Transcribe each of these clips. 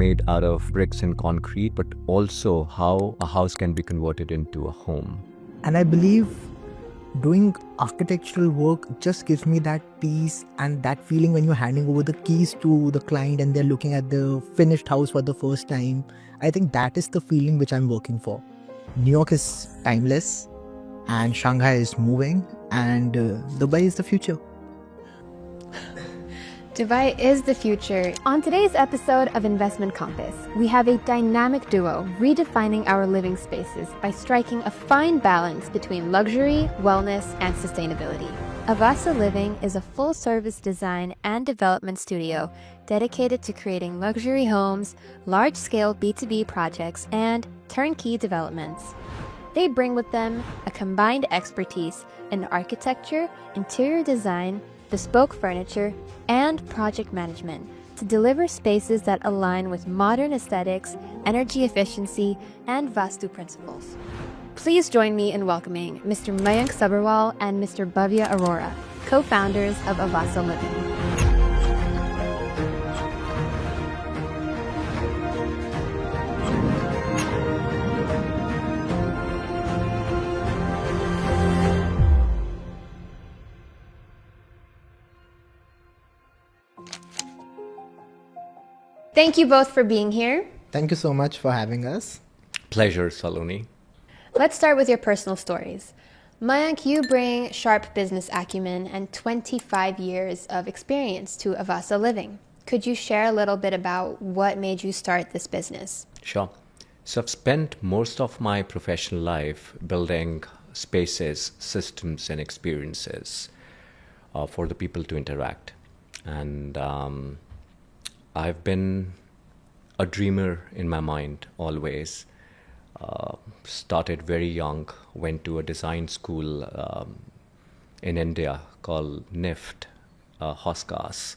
made out of bricks and concrete, but also how a house can be converted into a home. And I believe doing architectural work just gives me that peace and that feeling when you're handing over the keys to the client and they're looking at the finished house for the first time. I think that is the feeling which I'm working for. New York is timeless, and Shanghai is moving, and Dubai is the future. Dubai is the future. On today's episode of Investment Compass, we have a dynamic duo redefining our living spaces by striking a fine balance between luxury, wellness, and sustainability. Avaasa Living is a full-service design and development studio dedicated to creating luxury homes, large-scale B2B projects, and turnkey developments. They bring with them a combined expertise in architecture, interior design, bespoke furniture, and project management to deliver spaces that align with modern aesthetics, energy efficiency, and Vastu principles. Please join me in welcoming Mr. Mayank Sabharwal and Mr. Bhavya Arora, co-founders of Avaasa Living. Thank you both for being here. Thank you so much for having us. Pleasure, Saloni. Let's start with your personal stories. Mayank, you bring sharp business acumen and 25 years of experience to Avaasa Living. Could you share a little bit about what made you start this business? Sure. So I've spent most of my professional life building spaces, systems, and experiences for the people to interact. And I've been a dreamer in my mind always. Started very young, went to a design school in India called NIFT, Hoskas.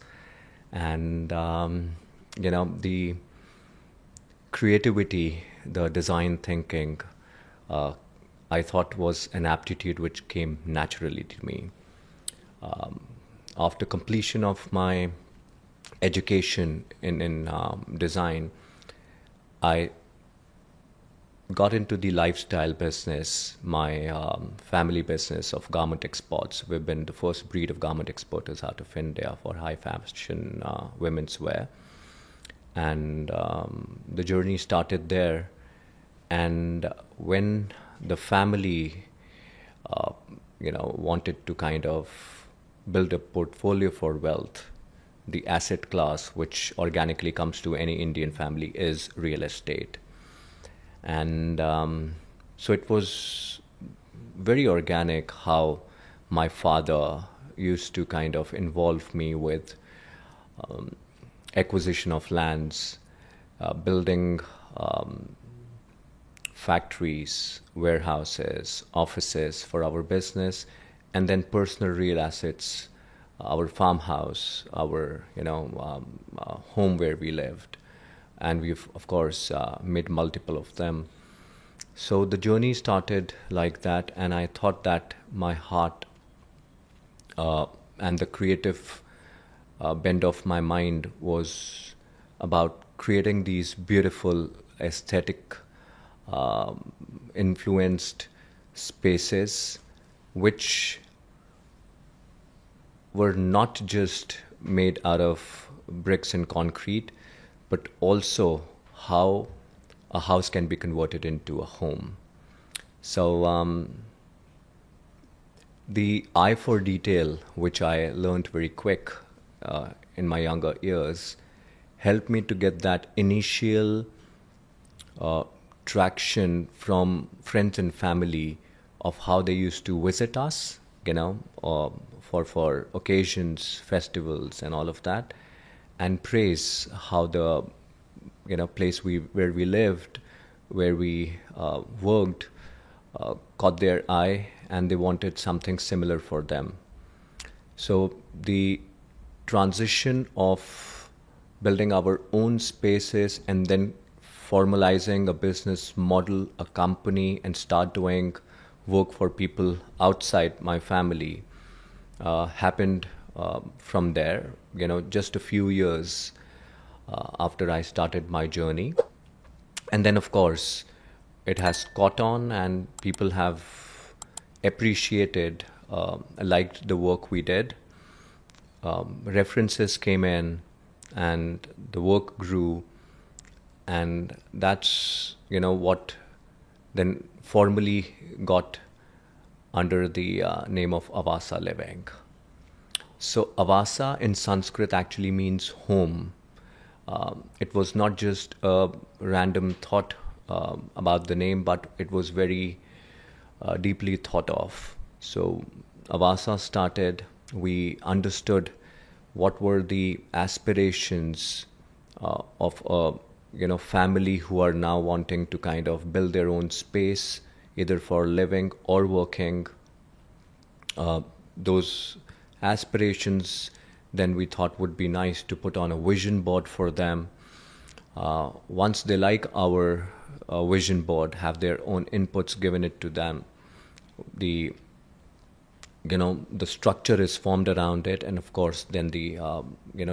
And, the creativity, the design thinking, I thought was an aptitude which came naturally to me. After completion of my education in design, I got into the lifestyle business, my family business of garment exports. We've been the first breed of garment exporters out of India for high fashion women's wear. And the journey started there. And when the family, wanted to kind of build a portfolio for wealth, the asset class which organically comes to any Indian family is real estate. And so it was very organic how my father used to kind of involve me with acquisition of lands, building factories, warehouses, offices for our business, and then personal real assets, our farmhouse, our home where we lived, and we've of course made multiple of them. So the journey started like that, and I thought that my heart and the creative bend of my mind was about creating these beautiful aesthetic influenced spaces which were not just made out of bricks and concrete, but also how a house can be converted into a home. So the eye for detail, which I learned very quick in my younger years, helped me to get that initial traction from friends and family of how they used to visit us, for occasions, festivals, and all of that, and praise how the place where we lived, where we worked, caught their eye, and they wanted something similar for them. So the transition of building our own spaces and then formalizing a business model, a company, and start doing work for people outside my family happened from there. Just a few years after I started my journey. And then, of course, it has caught on, and people have appreciated, liked the work we did. References came in, and the work grew, and that's what then formally got under the name of Avaasa Living. So Avaasa in Sanskrit actually means home. It was not just a random thought about the name, but it was very deeply thought of. So Avaasa started, we understood what were the aspirations of a family who are now wanting to kind of build their own space, either for living or working. Those aspirations then we thought would be nice to put on a vision board for them. Once they like our vision board, have their own inputs given it to them, the structure is formed around it, and of course then the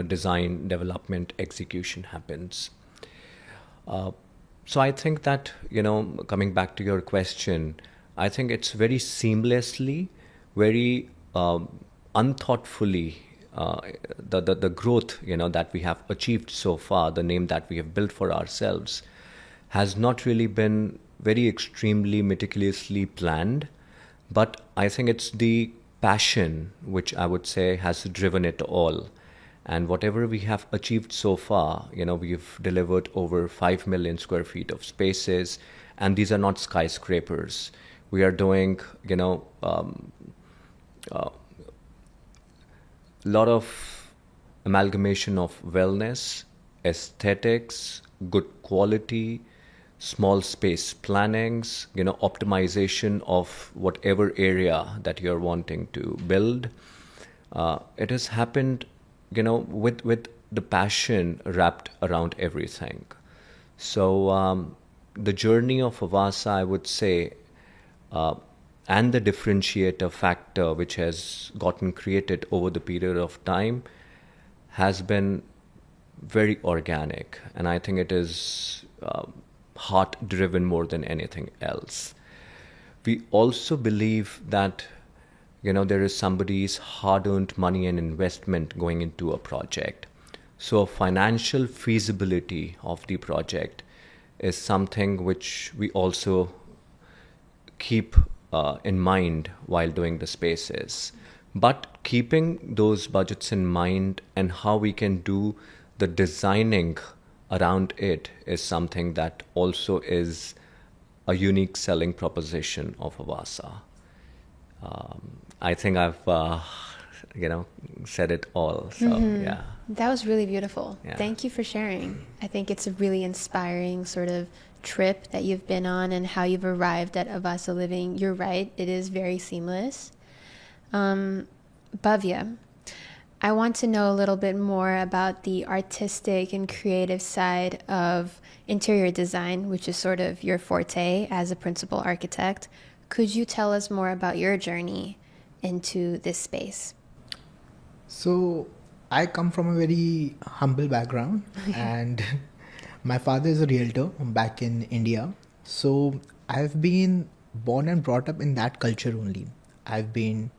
design, development, execution happens. So I think that coming back to your question, I think it's very seamlessly, very unthoughtfully, the growth that we have achieved so far, the name that we have built for ourselves, has not really been very extremely meticulously planned, but I think it's the passion which I would say has driven it all. And whatever we have achieved so far, we've delivered over 5 million square feet of spaces, and these are not skyscrapers. We are doing lot of amalgamation of wellness, aesthetics, good quality, small space plannings, optimization of whatever area that you're wanting to build. It has happened, with the passion wrapped around everything. So the journey of Avaasa, I would say, and the differentiator factor which has gotten created over the period of time has been very organic, and I think it is heart driven more than anything else. We also believe that there is somebody's hard-earned money and investment going into a project. So financial feasibility of the project is something which we also keep in mind while doing the spaces. But keeping those budgets in mind and how we can do the designing around it is something that also is a unique selling proposition of Avaasa. I think I've said it all. So yeah. That was really beautiful. Yeah. Thank you for sharing. I think it's a really inspiring sort of trip that you've been on and how you've arrived at Avaasa Living. You're right, it is very seamless. Bhavya, I want to know a little bit more about the artistic and creative side of interior design, which is sort of your forte as a principal architect. Could you tell us more about your journey into this space? So I come from a very humble background and my father is a realtor back in India. So I've been born and brought up in that culture only. I've been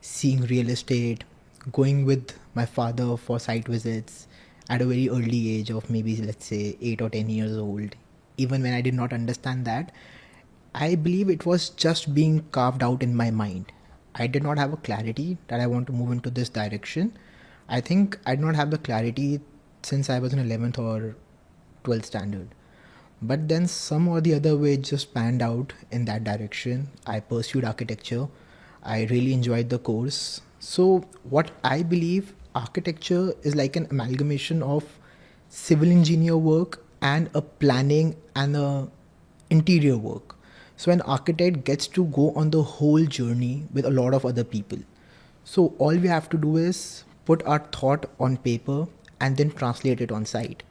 seeing real estate, going with my father for site visits at a very early age of maybe let's say 8 or 10 years old. Even when I did not understand that, I believe it was just being carved out in my mind. I did not have a clarity that I want to move into this direction. I think I did not have the clarity since I was in 11th or 12th standard. But then some or the other way it just panned out in that direction. I pursued architecture. I really enjoyed the course. So what I believe, architecture is like an amalgamation of civil engineer work and a planning and a interior work. So an architect gets to go on the whole journey with a lot of other people. So all we have to do is put our thought on paper and then translate it on site.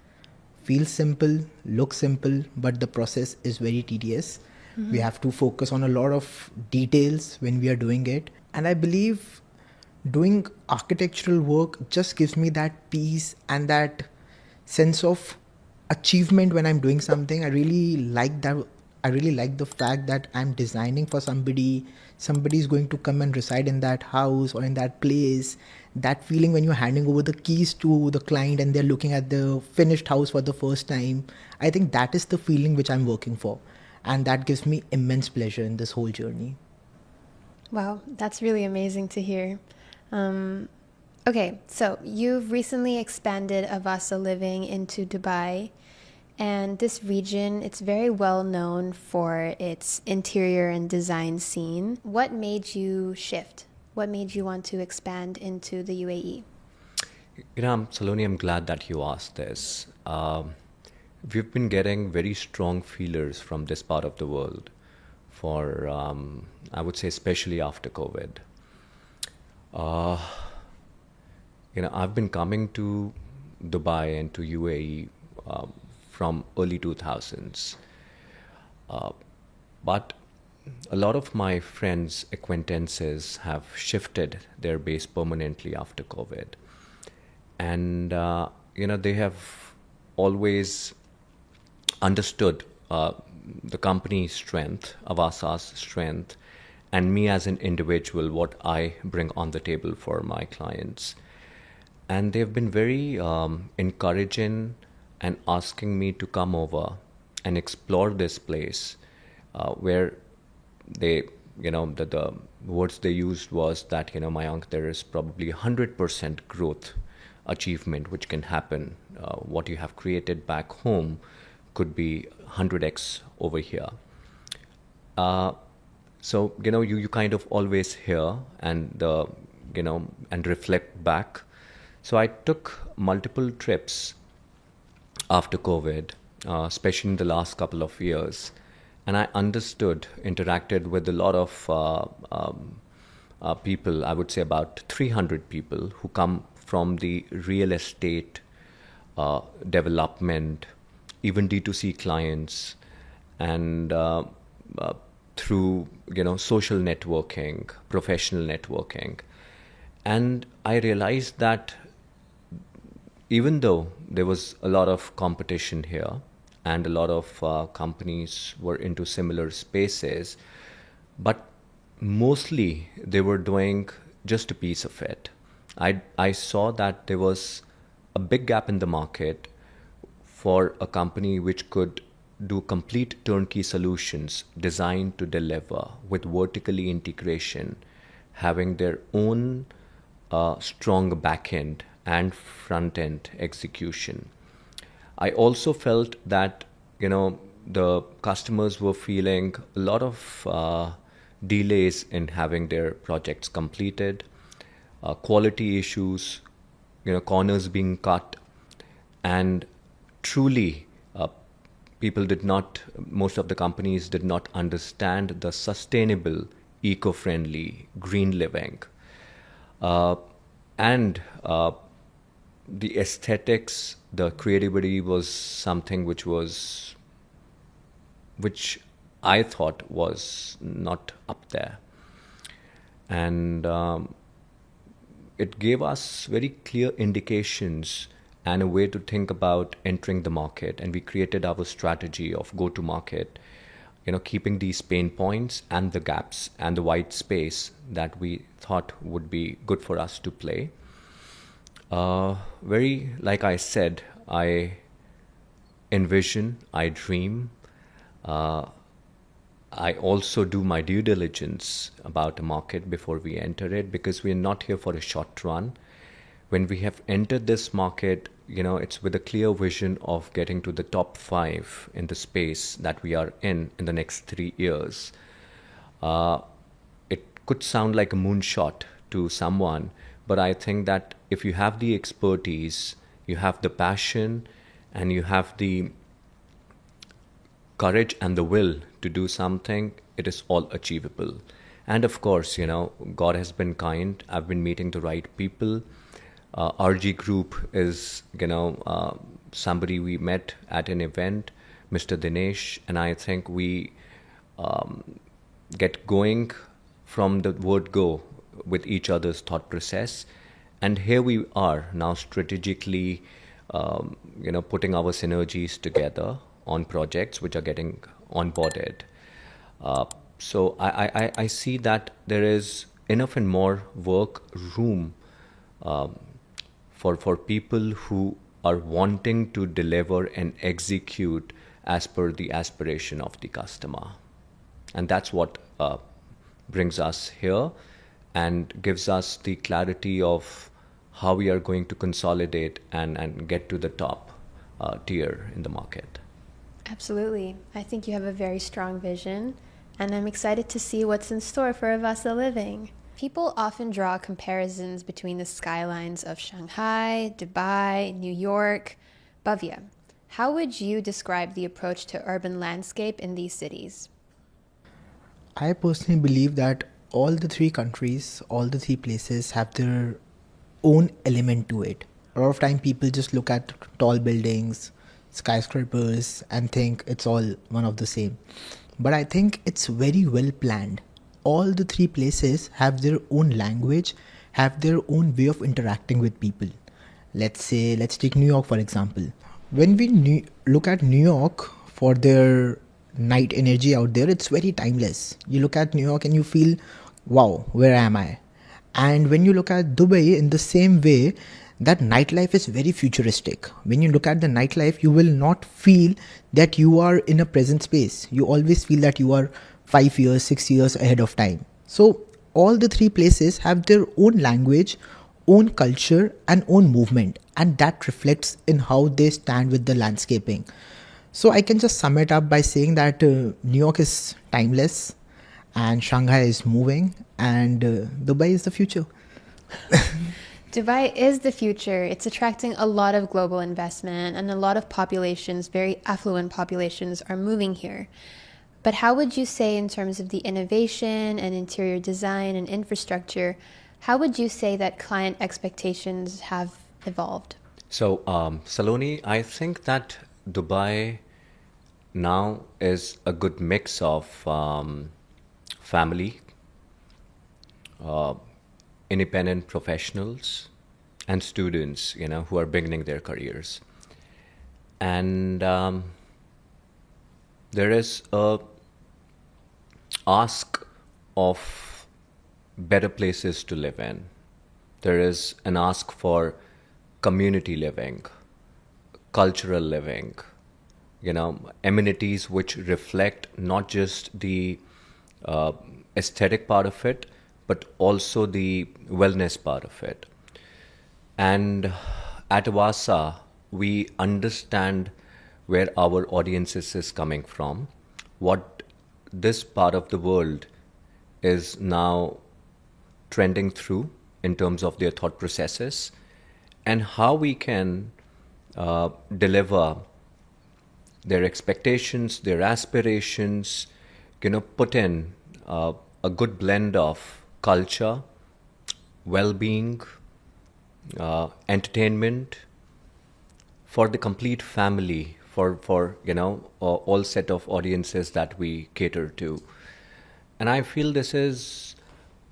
Feels simple, looks simple, but the process is very tedious. Mm-hmm. We have to focus on a lot of details when we are doing it. And I believe doing architectural work just gives me that peace and that sense of achievement when I'm doing something. I really like that. I really like the fact that I'm designing for somebody. Somebody's going to come and reside in that house or in that place. That feeling when you're handing over the keys to the client and they're looking at the finished house for the first time. I think that is the feeling which I'm working for. And that gives me immense pleasure in this whole journey. Wow, that's really amazing to hear. Okay, so you've recently expanded Avaasa Living into Dubai, and this region, it's very well known for its interior and design scene. What made you shift? What made you want to expand into the UAE? Saloni, I'm glad that you asked this. We've been getting very strong feelers from this part of the world for, I would say, especially after COVID. I've been coming to Dubai and to UAE from early 2000s. But a lot of my friends, acquaintances have shifted their base permanently after COVID. And, they have always understood the company's strength, Avasa's strength, and me as an individual, what I bring on the table for my clients. And they've been very encouraging and asking me to come over and explore this place where they, the words they used was that, Mayank, there is probably 100% growth achievement which can happen. What you have created back home could be 100x over here. So, you kind of always hear and, and reflect back. So I took multiple trips after COVID, especially in the last couple of years. And I interacted with a lot of people, I would say about 300 people who come from the real estate, development, even D2C clients, and through, social networking, professional networking. And I realized that even though there was a lot of competition here and a lot of companies were into similar spaces, but mostly they were doing just a piece of it. I saw that there was a big gap in the market for a company which could do complete turnkey solutions designed to deliver with vertically integration, having their own strong back-end and front-end execution. I also felt that, the customers were feeling a lot of delays in having their projects completed, quality issues, corners being cut, and truly most of the companies did not understand the sustainable, eco-friendly, green living. And the aesthetics, the creativity was something which I thought was not up there. And it gave us very clear indications and a way to think about entering the market. And we created our strategy of go-to-market, keeping these pain points and the gaps and the white space that we thought would be good for us to play. Very, like I said, I envision, I dream. I also do my due diligence about a market before we enter it, because we're not here for a short run. When we have entered this market, it's with a clear vision of getting to the top 5 in the space that we are in the next 3 years. It could sound like a moonshot to someone, but I think that if you have the expertise, you have the passion, and you have the courage and the will to do something, it is all achievable. And of course, God has been kind. I've been meeting the right people. RG Group is, somebody we met at an event, Mr. Dinesh, and I think we get going from the word go with each other's thought process. And here we are now strategically putting our synergies together on projects which are getting onboarded. So I see that there is enough and more work room for people who are wanting to deliver and execute as per the aspiration of the customer. And that's what brings us here and gives us the clarity of how we are going to consolidate and get to the top tier in the market. Absolutely. I think you have a very strong vision, and I'm excited to see what's in store for Avaasa Living. People often draw comparisons between the skylines of Shanghai, Dubai, New York. Bhavya, how would you describe the approach to urban landscape in these cities? I personally believe that all the three countries, all the three places have their own element to it. A lot of time people just look at tall buildings, skyscrapers and think it's all one of the same. But I think it's very well planned. All the three places have their own language, have their own way of interacting with people. Let's take New York for example. When we look at New York for their night energy out there, it's very timeless. You look at New York and you feel, wow, where am I? And when you look at Dubai in the same way, that nightlife is very futuristic. When you look at the nightlife, you will not feel that you are in a present space. You always feel that you are 5 years, 6 years ahead of time. So all the three places have their own language, own culture and own movement, and that reflects in how they stand with the landscaping. So I can just sum it up by saying that New York is timeless and Shanghai is moving and Dubai is the future. Dubai is the future. It's attracting a lot of global investment, and a lot of populations, very affluent populations, are moving here. But how would you say, in terms of the innovation and interior design and infrastructure, how would you say that client expectations have evolved? So, Saloni, I think that Dubai now is a good mix of family, independent professionals, and students, who are beginning their careers. And there is a ask of better places to live in. There is an ask for community living, cultural living, amenities which reflect not just the aesthetic part of it, but also the wellness part of it. And at Avaasa, we understand where our audiences is coming from, what this part of the world is now trending through in terms of their thought processes, and how we can deliver their expectations, their aspirations, put in a good blend of culture, well-being, entertainment for the complete family, for all set of audiences that we cater to. And I feel this is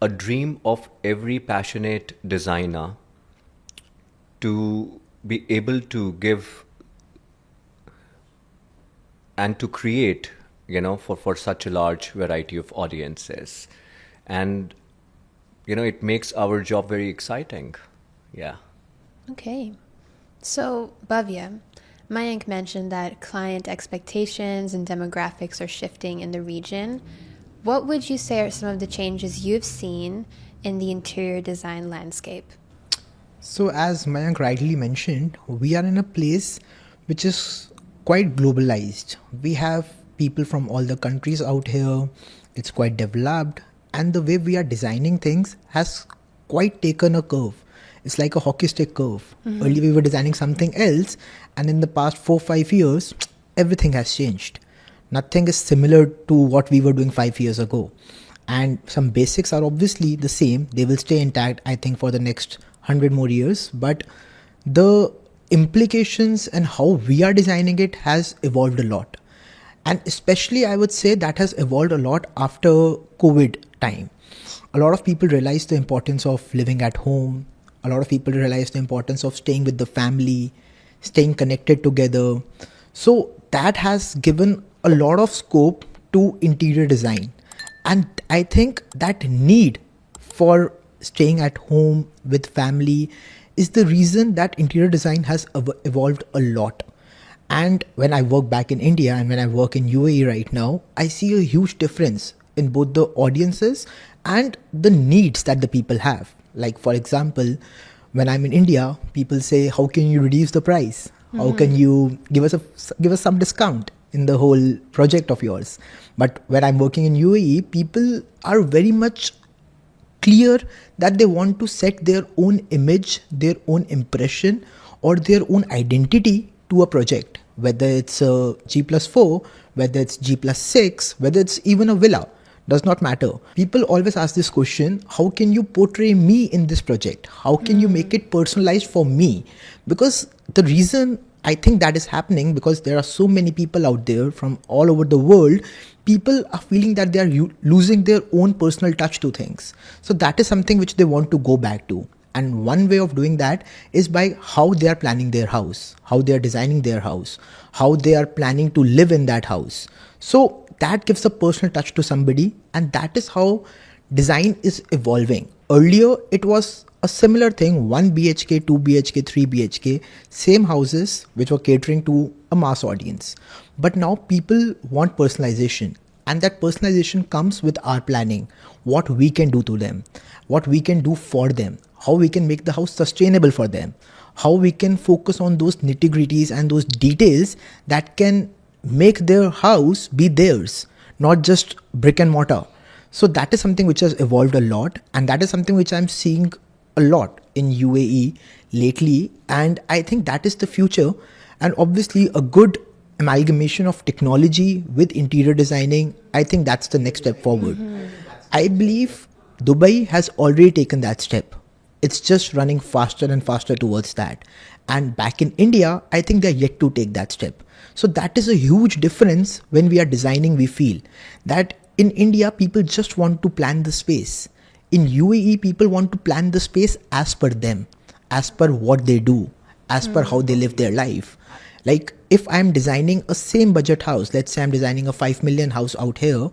a dream of every passionate designer to be able to give and to create, for such a large variety of audiences. And, it makes our job very exciting. Yeah. Okay. So, Bhavya, Mayank mentioned that client expectations and demographics are shifting in the region. What would you say are some of the changes you've seen in the interior design landscape? So as Mayank rightly mentioned, we are in a place which is quite globalized. We have people from all the countries out here. It's quite developed, and the way we are designing things has quite taken a curve. It's like a hockey stick curve. Earlier we were designing something else, and in the past 4-5 years, everything has changed. Nothing is similar to what we were doing 5 years ago. And some basics are obviously the same. They will stay intact, I think, for the next 100 more years. But the implications and how we are designing it has evolved a lot. And especially, I would say that has evolved a lot after COVID time. A lot of people realized the importance of living at home. A lot of people realized the importance of staying with the family, staying connected together. So that has given a lot of scope to interior design. And I think that need for staying at home with family is the reason that interior design has evolved a lot. And when I work back in India and when I work in UAE right now, I see a huge difference in both the audiences and the needs that the people have. Like, for example, when I'm in India, people say, "How can you reduce the price? How can you give us some discount in the whole project of yours?" But when I'm working in UAE, people are very much clear that they want to set their own image, their own impression, or their own identity to a project, whether it's a G plus 4, whether it's G plus 6, whether it's even a villa. Does not matter. People always ask this question: how can you portray me in this project? How can you make it personalized for me? Because the reason I think that is happening, because there are so many people out there from all over the world, people are feeling that they are losing their own personal touch to things. So that is something which they want to go back to. And one way of doing that is by how they are planning their house, how they are designing their house, how they are planning to live in that house. So that gives a personal touch to somebody, and that is how design is evolving. Earlier, it was a similar thing: 1 BHK, 2 BHK, 3 BHK, same houses which were catering to a mass audience. But now people want personalization, and that personalization comes with our planning: what we can do to them, what we can do for them, how we can make the house sustainable for them, how we can focus on those nitty-gritties and those details that can make their house be theirs, not just brick and mortar. So that is something which has evolved a lot, and that is something which I'm seeing a lot in UAE lately, and I think that is the future. And obviously a good amalgamation of technology with interior designing, I think that's the next step forward. I believe Dubai has already taken that step. It's just running faster and faster towards that. And back in India, I think they're yet to take that step. So that is a huge difference. When we are designing, we feel that in India, people just want to plan the space. In UAE, people want to plan the space as per them, as per what they do, as per how they live their life. Like, if I'm designing a same budget house, let's say I'm designing a 5 million house out here,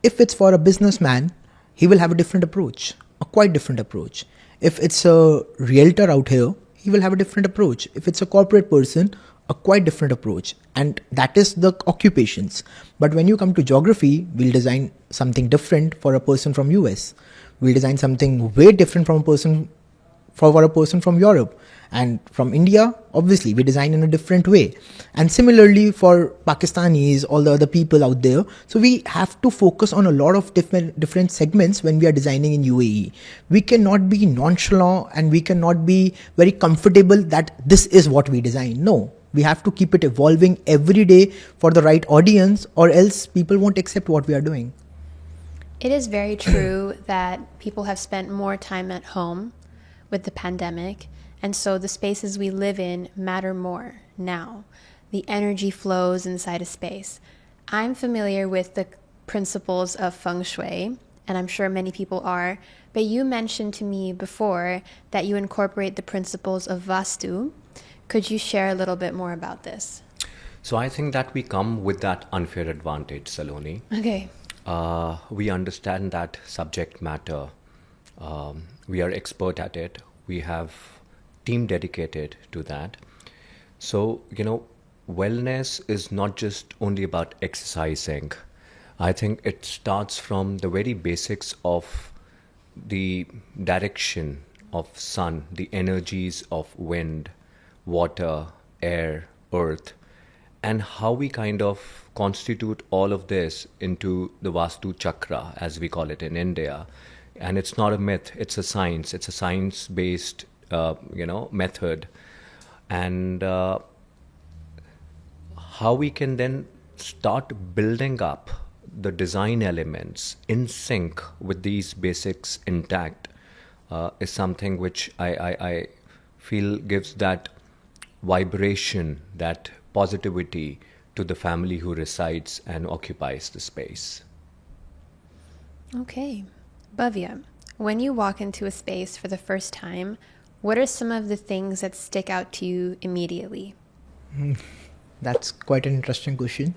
if it's for a businessman, he will have a different approach, a quite different approach. If it's a realtor out here, he will have a different approach. If it's a corporate person, a quite different approach. And that is the occupations. But when you come to geography, we'll design something different for a person from US. We'll design something way different from a person for a person from Europe. And from India, obviously, we design in a different way. And similarly for Pakistanis, all the other people out there. So we have to focus on a lot of different segments when we are designing in UAE. We cannot be nonchalant and we cannot be very comfortable that this is what we design. No, we have to keep it evolving every day for the right audience, or else people won't accept what we are doing. It is very true that people have spent more time at home with the pandemic, and so the spaces we live in matter more now. The energy flows inside a space. I'm familiar with the principles of feng shui, and I'm sure many people are, but you mentioned to me before that you incorporate the principles of Vastu. Could you share a little bit more about this? So I think that we come with that unfair advantage, Saloni. Okay. We understand that subject matter. We are expert at it. We have team dedicated to that. So, wellness is not just only about exercising. I think it starts from the very basics of the direction of sun, the energies of wind, water, air, earth, and how we kind of constitute all of this into the Vastu chakra, as we call it in India. And it's not a myth, it's a science. It's a science-based, method. And how we can then start building up the design elements in sync with these basics intact is something which I feel gives that vibration, that positivity to the family who resides and occupies the space. Okay. Bhavya, when you walk into a space for the first time, what are some of the things that stick out to you immediately? That's quite an interesting question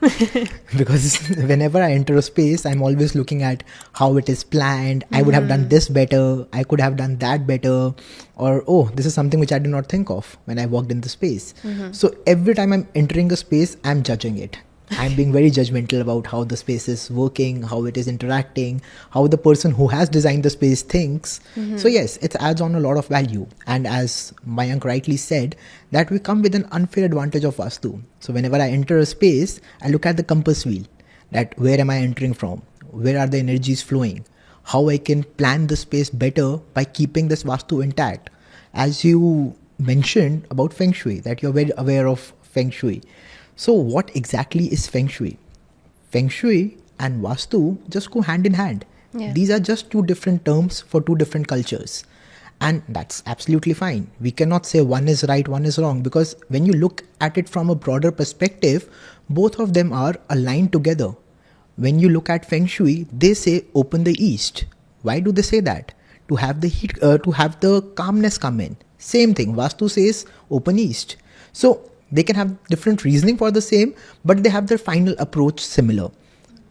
because whenever I enter a space, I'm always looking at how it is planned. I would have done this better. I could have done that better. Or, oh, this is something which I did not think of when I walked in the space. So every time I'm entering a space, I'm judging it. I'm being very judgmental about how the space is working, how it is interacting, how the person who has designed the space thinks. So yes, it adds on a lot of value. And as Mayank rightly said, that we come with an unfair advantage of Vastu. So whenever I enter a space, I look at the compass wheel, that where am I entering from? Where are the energies flowing? How I can plan the space better by keeping this Vastu intact. As you mentioned about Feng Shui, that you're very aware of Feng Shui. So what exactly is Feng Shui? Feng Shui and Vastu just go hand in hand. Yeah. These are just two different terms for two different cultures. And that's absolutely fine. We cannot say one is right, one is wrong, because when you look at it from a broader perspective, both of them are aligned together. When you look at Feng Shui, they say open the east. Why do they say that? To have the heat, to have the calmness come in. Same thing, Vastu says open east. So they can have different reasoning for the same, but they have their final approach similar.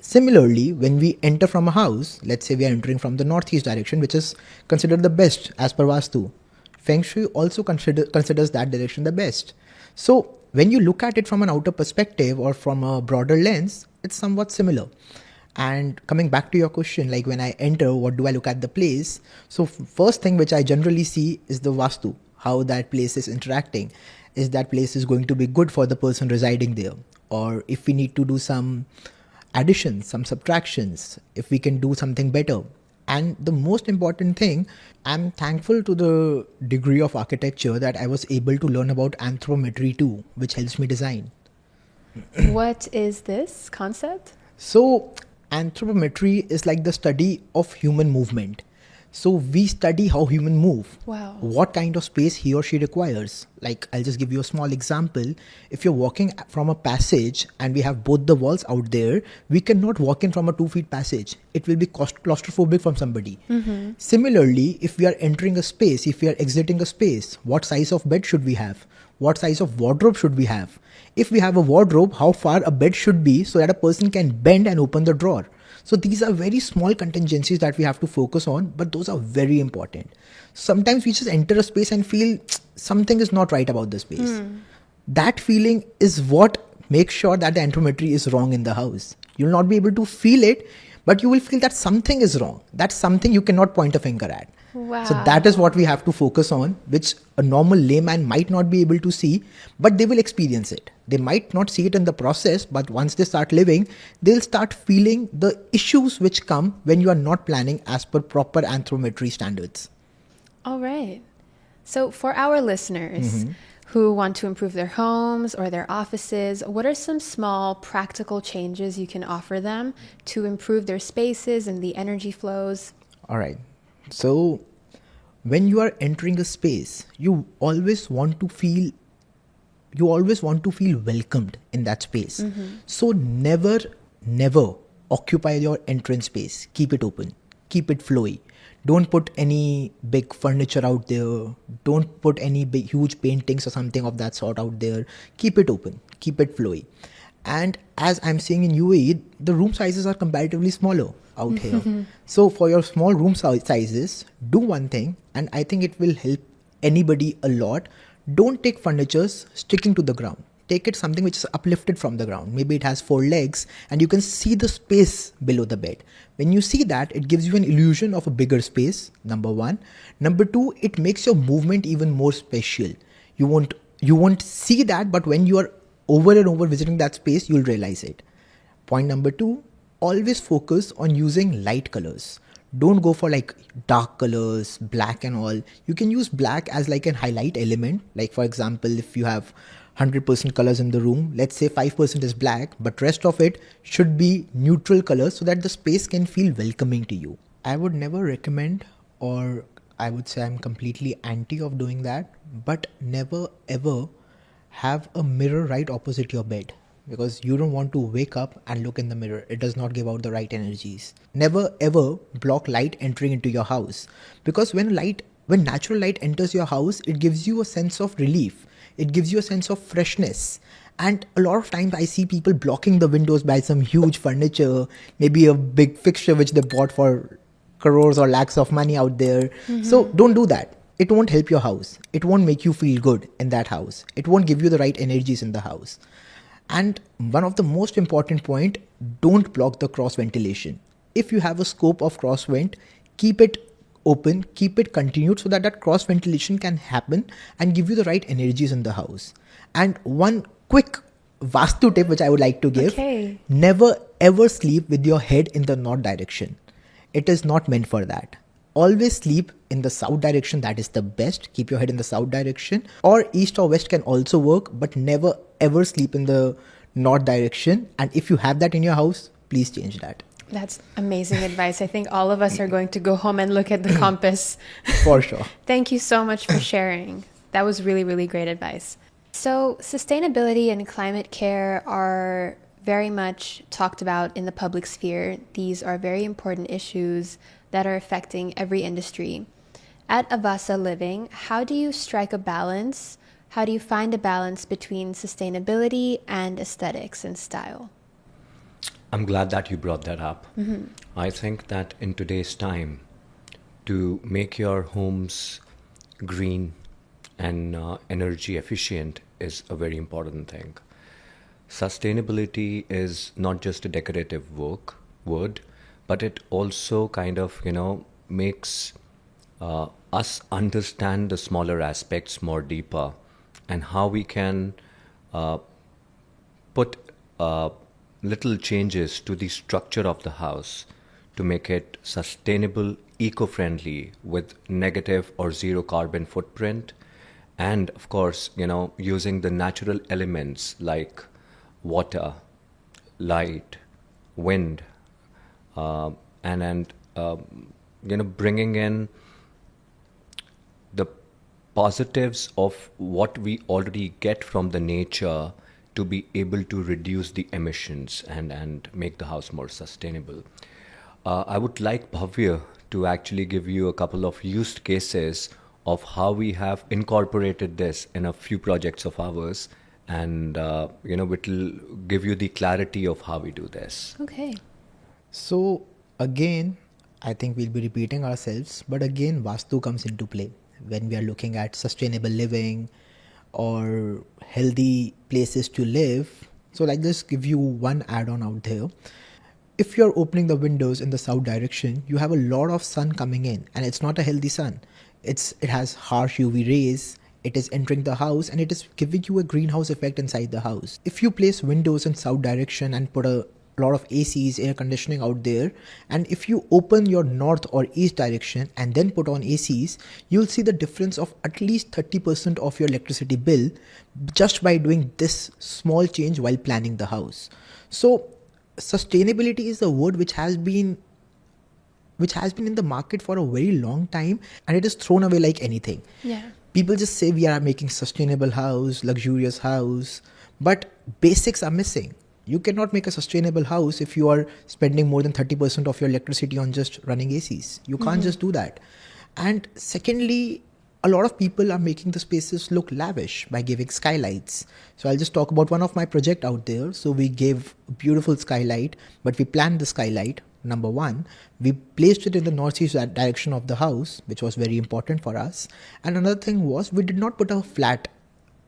Similarly, when we enter from a house, let's say we are entering from the northeast direction, which is considered the best as per Vastu. Feng Shui also considers that direction the best. So when you look at it from an outer perspective or from a broader lens, it's somewhat similar. And coming back to your question, like when I enter, what do I look at the place? So first thing which I generally see is the Vastu, how that place is interacting. Is that place is going to be good for the person residing there? Or if we need to do some additions, some subtractions, if we can do something better. And the most important thing, I'm thankful to the degree of architecture that I was able to learn about anthropometry too, which helps me design. What is this concept? So anthropometry is like the study of human movement. So we study how humans move. Wow. What kind of space he or she requires. Like, I'll just give you a small example. If you're walking from a passage and we have both the walls out there, we cannot walk in from a 2 feet passage. It will be claustrophobic from somebody. Similarly, if we are entering a space, if we are exiting a space, what size of bed should we have? What size of wardrobe should we have? If we have a wardrobe, how far a bed should be so that a person can bend and open the drawer. So these are very small contingencies that we have to focus on, but those are very important. Sometimes we just enter a space and feel something is not right about the space. That feeling is what makes sure that the anthropometry is wrong in the house. You will not be able to feel it, but you will feel that something is wrong. That's something you cannot point a finger at. Wow. So that is what we have to focus on, which a normal layman might not be able to see, but they will experience it. They might not see it in the process, but once they start living, they'll start feeling the issues which come when you are not planning as per proper anthropometry standards. All right. So for our listeners who want to improve their homes or their offices, what are some small practical changes you can offer them to improve their spaces and the energy flows? All right. So when you are entering a space, you always want to feel welcomed in that space. So never occupy your entrance space. Keep it open. Keep it flowy. Don't put any big furniture out there. Don't put any big huge paintings or something of that sort out there. Keep it open. Keep it flowy. And as I'm seeing in UAE, the room sizes are comparatively smaller out here. So for your small room sizes, do one thing, and I think it will help anybody a lot. Don't take furnitures sticking to the ground. Take it something which is uplifted from the ground. Maybe it has 4 legs and you can see the space below the bed. When you see that, it gives you an illusion of a bigger space, number 1. Number 2, it makes your movement even more special. You won't see that, but when you are over and over visiting that space, you'll realize it. Point number 2, always focus on using light colors. Don't go for like dark colors, black and all. You can use black as like a highlight element. Like for example, if you have 100% colors in the room, let's say 5% is black, but rest of it should be neutral colors so that the space can feel welcoming to you. I would never recommend, or I would say I'm completely anti of doing that, but never ever have a mirror right opposite your bed, because you don't want to wake up and look in the mirror. It does not give out the right energies. Never ever block light entering into your house, because when natural light enters your house, it gives you a sense of relief. It gives you a sense of freshness. And a lot of times I see people blocking the windows by some huge furniture, maybe a big fixture which they bought for crores or lakhs of money out there. So don't do that. It won't help your house. It won't make you feel good in that house. It won't give you the right energies in the house. And one of the most important point, don't block the cross ventilation. If you have a scope of cross vent, keep it open, keep it continued so that that cross ventilation can happen and give you the right energies in the house. And one quick Vastu tip which I would like to give, never ever sleep with your head in the north direction. It is not meant for that. Always sleep in the south direction. That is the best. Keep your head in the south direction, or east or west can also work, but never ever sleep in the north direction. And if you have that in your house, please change that. That's amazing advice. I think all of us are going to go home and look at the compass. For sure. Thank you so much for sharing. That was really, really great advice. So sustainability and climate care are very much talked about in the public sphere. These are very important issues that are affecting every industry. At Avaasa Living, how do you strike a balance? How do you find a balance between sustainability and aesthetics and style? I'm glad that you brought that up. I think that in today's time, to make your homes green and energy efficient is a very important thing. Sustainability is not just a decorative word, but it also kind of, makes us understand the smaller aspects more deeper, and how we can put little changes to the structure of the house to make it sustainable, eco-friendly, with negative or zero carbon footprint. And of course, using the natural elements like water, light, wind, and bringing in the positives of what we already get from the nature to be able to reduce the emissions and make the house more sustainable. I would like Bhavya to actually give you a couple of use cases of how we have incorporated this in a few projects of ours, and it will give you the clarity of how we do this. Okay. So again, I think we'll be repeating ourselves, but again, Vastu comes into play when we are looking at sustainable living or healthy places to live. So like, just give you one add-on out there. If you're opening the windows in the south direction, you have a lot of sun coming in, and it's not a healthy sun. It has harsh UV rays. It is entering the house and it is giving you a greenhouse effect inside the house. If you place windows in south direction and put a lot of ACs, air conditioning out there, and if you open your north or east direction and then put on ACs, you'll see the difference of at least 30% of your electricity bill just by doing this small change while planning the house. So sustainability is a word which has been in the market for a very long time, and it is thrown away like anything. Yeah. People just say we are making sustainable house, luxurious house, but basics are missing. You cannot make a sustainable house if you are spending more than 30% of your electricity on just running ACs. You can't just do that. And secondly, a lot of people are making the spaces look lavish by giving skylights. So I'll just talk about one of my project out there. So we gave a beautiful skylight, but we planned the skylight. Number one, we placed it in the northeast direction of the house, which was very important for us. And another thing was, we did not put a flat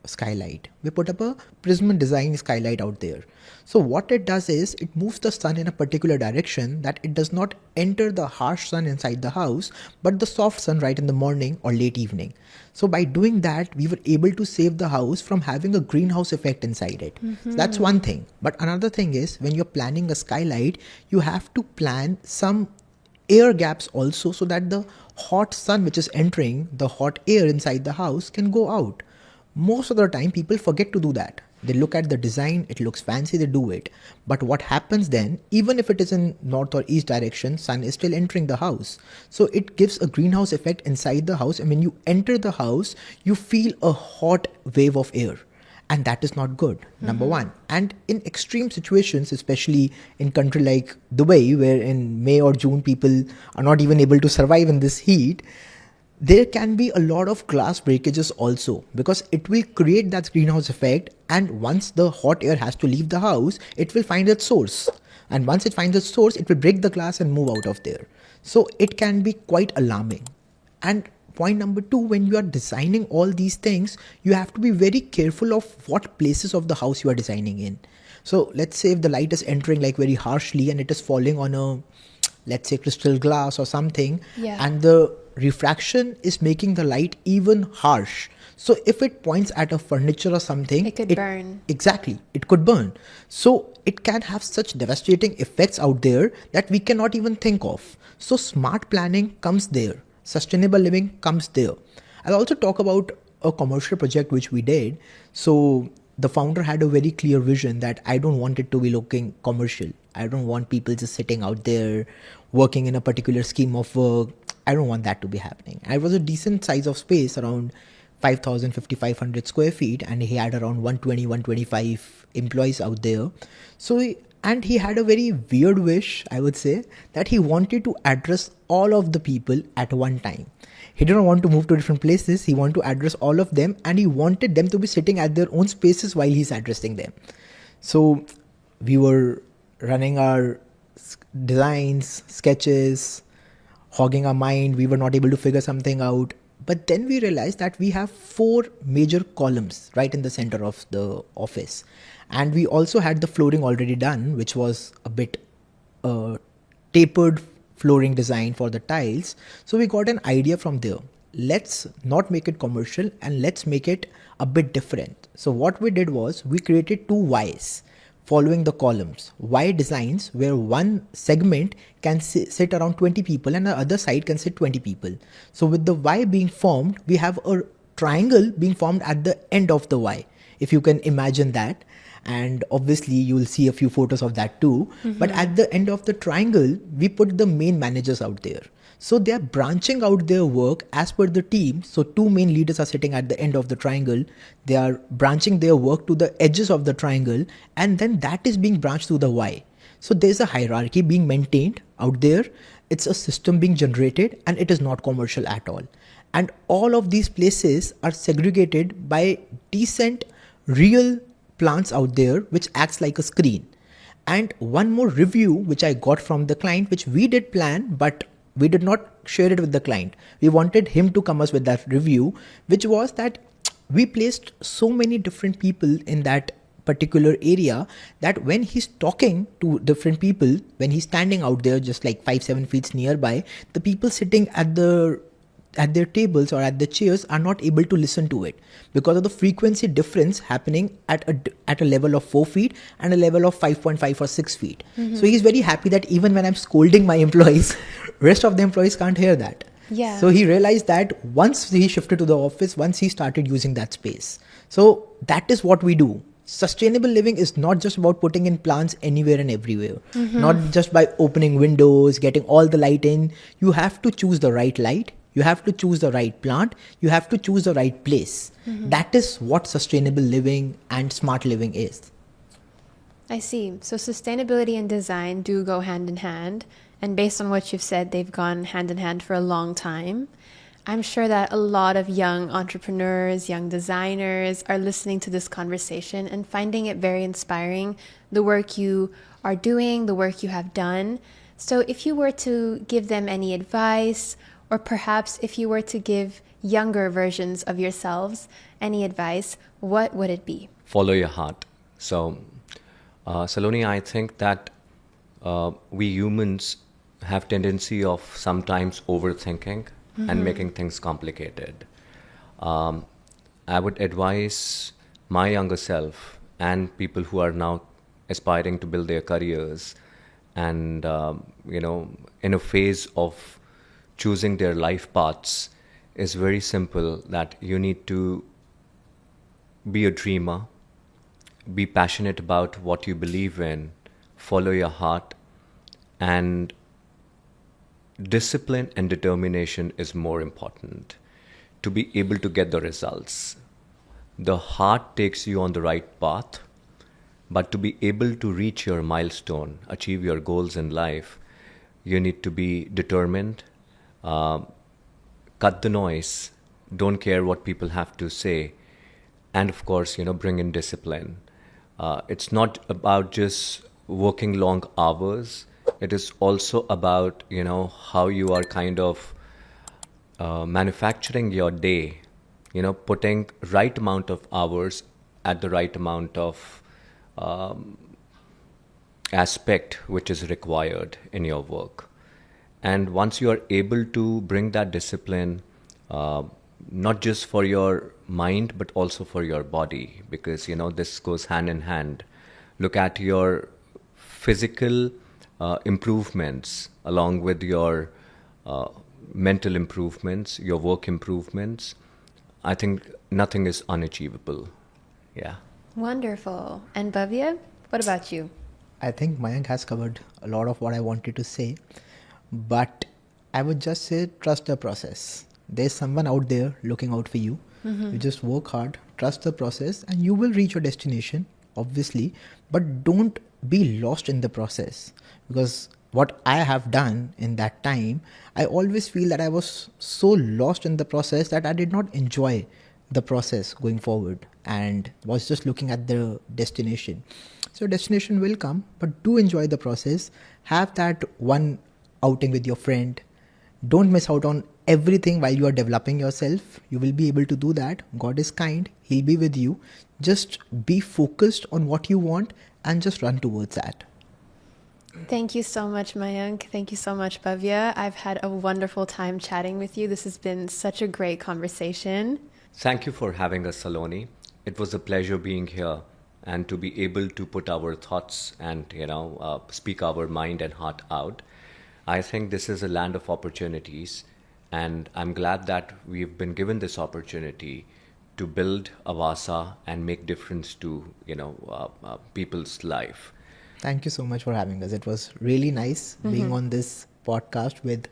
skylight. We put up a prism design skylight out there. So what it does is, it moves the sun in a particular direction that it does not enter the harsh sun inside the house, but the soft sun right in the morning or late evening. So by doing that, we were able to save the house from having a greenhouse effect inside it. So that's one thing. But another thing is, when you're planning a skylight, you have to plan some air gaps also, so that the hot sun which is entering, the hot air inside the house, can go out. Most of the time, people forget to do that. They look at the design, it looks fancy, they do it. But what happens then, even if it is in north or east direction, sun is still entering the house. So it gives a greenhouse effect inside the house. And when you enter the house, you feel a hot wave of air. And that is not good, number one. And in extreme situations, especially in country like Dubai, where in May or June, people are not even able to survive in this heat, there can be a lot of glass breakages also, because it will create that greenhouse effect, and once the hot air has to leave the house, it will find its source, and once it finds its source, it will break the glass and move out of there. So it can be quite alarming. And point number 2, when you are designing all these things, you have to be very careful of what places of the house you are designing in. So let's say if the light is entering like very harshly and it is falling on a, let's say, crystal glass or something, and the refraction is making the light even harsh. So if it points at a furniture or something, it could burn. Exactly, it could burn. So it can have such devastating effects out there that we cannot even think of. So smart planning comes there. Sustainable living comes there. I'll also talk about a commercial project which we did. So the founder had a very clear vision that I don't want it to be looking commercial. I don't want people just sitting out there working in a particular scheme of work. I don't want that to be happening. It was a decent size of space, around 5,000, 5,500 square feet, and he had around 120, 125 employees out there. And he had a very weird wish, I would say, that he wanted to address all of the people at one time. He didn't want to move to different places. He wanted to address all of them, and he wanted them to be sitting at their own spaces while he's addressing them. So we were running our designs, sketches, hogging our mind. We were not able to figure something out. But then we realized that we have 4 major columns right in the center of the office. And we also had the flooring already done, which was a bit tapered flooring design for the tiles. So we got an idea from there. Let's not make it commercial and let's make it a bit different. So what we did was we created 2 Ys following the columns. Y designs where one segment can sit around 20 people and the other side can sit 20 people. So with the Y being formed, we have a triangle being formed at the end of the Y, if you can imagine that. And obviously you will see a few photos of that too. But at the end of the triangle, we put the main managers out there. So they are branching out their work as per the team. So 2 main leaders are sitting at the end of the triangle. They are branching their work to the edges of the triangle, and then that is being branched to the Y. So there's a hierarchy being maintained out there. It's a system being generated, and it is not commercial at all. And all of these places are segregated by decent real plants out there, which acts like a screen. And one more review which I got from the client, which we did plan, but we did not share it with the client. We wanted him to come us with that review, which was that we placed so many different people in that particular area that when he's talking to different people, when he's standing out there just like 5-7 feet nearby, the people sitting at their tables or at the chairs are not able to listen to it because of the frequency difference happening at a level of 4 feet and a level of 5.5 or 6 feet. So he's very happy that even when I'm scolding my employees, rest of the employees can't hear that. Yeah. So he realized that once he shifted to the office, once he started using that space. So that is what we do. Sustainable living is not just about putting in plants anywhere and everywhere, not just by opening windows, getting all the light in. You have to choose the right light. You have to choose the right plant. You have to choose the right place. That is what sustainable living and smart living is. I see. So sustainability and design do go hand in hand. And based on what you've said, they've gone hand in hand for a long time. I'm sure that a lot of young entrepreneurs, young designers are listening to this conversation and finding it very inspiring, the work you are doing, the work you have done. So if you were to give them any advice, or perhaps if you were to give younger versions of yourselves any advice, what would it be? Follow your heart. So, Saloni, I think that we humans have tendency of sometimes overthinking and making things complicated. I would advise my younger self and people who are now aspiring to build their careers and, in a phase of choosing their life paths is very simple, that you need to be a dreamer, be passionate about what you believe in, follow your heart, and discipline and determination is more important to be able to get the results. The heart takes you on the right path, but to be able to reach your milestone, achieve your goals in life, you need to be determined, cut the noise, don't care what people have to say, and of course, bring in discipline. It's not about just working long hours. It is also about, how you are kind of manufacturing your day, putting right amount of hours at the right amount of aspect which is required in your work. And once you are able to bring that discipline, not just for your mind, but also for your body, because, this goes hand in hand. Look at your physical improvements along with your mental improvements, your work improvements. I think nothing is unachievable. Yeah. Wonderful. And Bhavya, what about you? I think Mayank has covered a lot of what I wanted to say, but I would just say trust the process. There's someone out there looking out for you. You just work hard, trust the process, and you will reach your destination, obviously, but don't be lost in the process. Because what I have done in that time, I always feel that I was so lost in the process that I did not enjoy the process going forward and was just looking at the destination. So destination will come, but do enjoy the process. Have that one outing with your friend. Don't miss out on everything while you are developing yourself. You will be able to do that. God is kind. He'll be with you. Just be focused on what you want and just run towards that. Thank you so much, Mayank. Thank you so much, Bhavya. I've had a wonderful time chatting with you. This has been such a great conversation. Thank you for having us, Saloni. It was a pleasure being here and to be able to put our thoughts and, speak our mind and heart out. I think this is a land of opportunities, and I'm glad that we've been given this opportunity to build Avaasa and make difference to, people's life. Thank you so much for having us. It was really nice being on this podcast with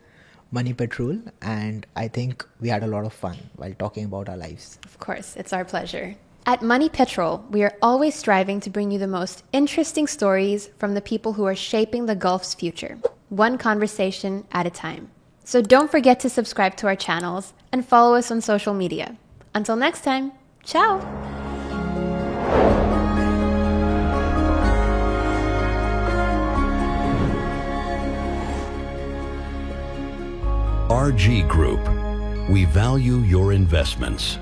MoneyPetrol, and I think we had a lot of fun while talking about our lives. Of course, it's our pleasure. At MoneyPetrol, we are always striving to bring you the most interesting stories from the people who are shaping the Gulf's future, one conversation at a time. So don't forget to subscribe to our channels and follow us on social media. Until next time, ciao! RG Group. We value your investments.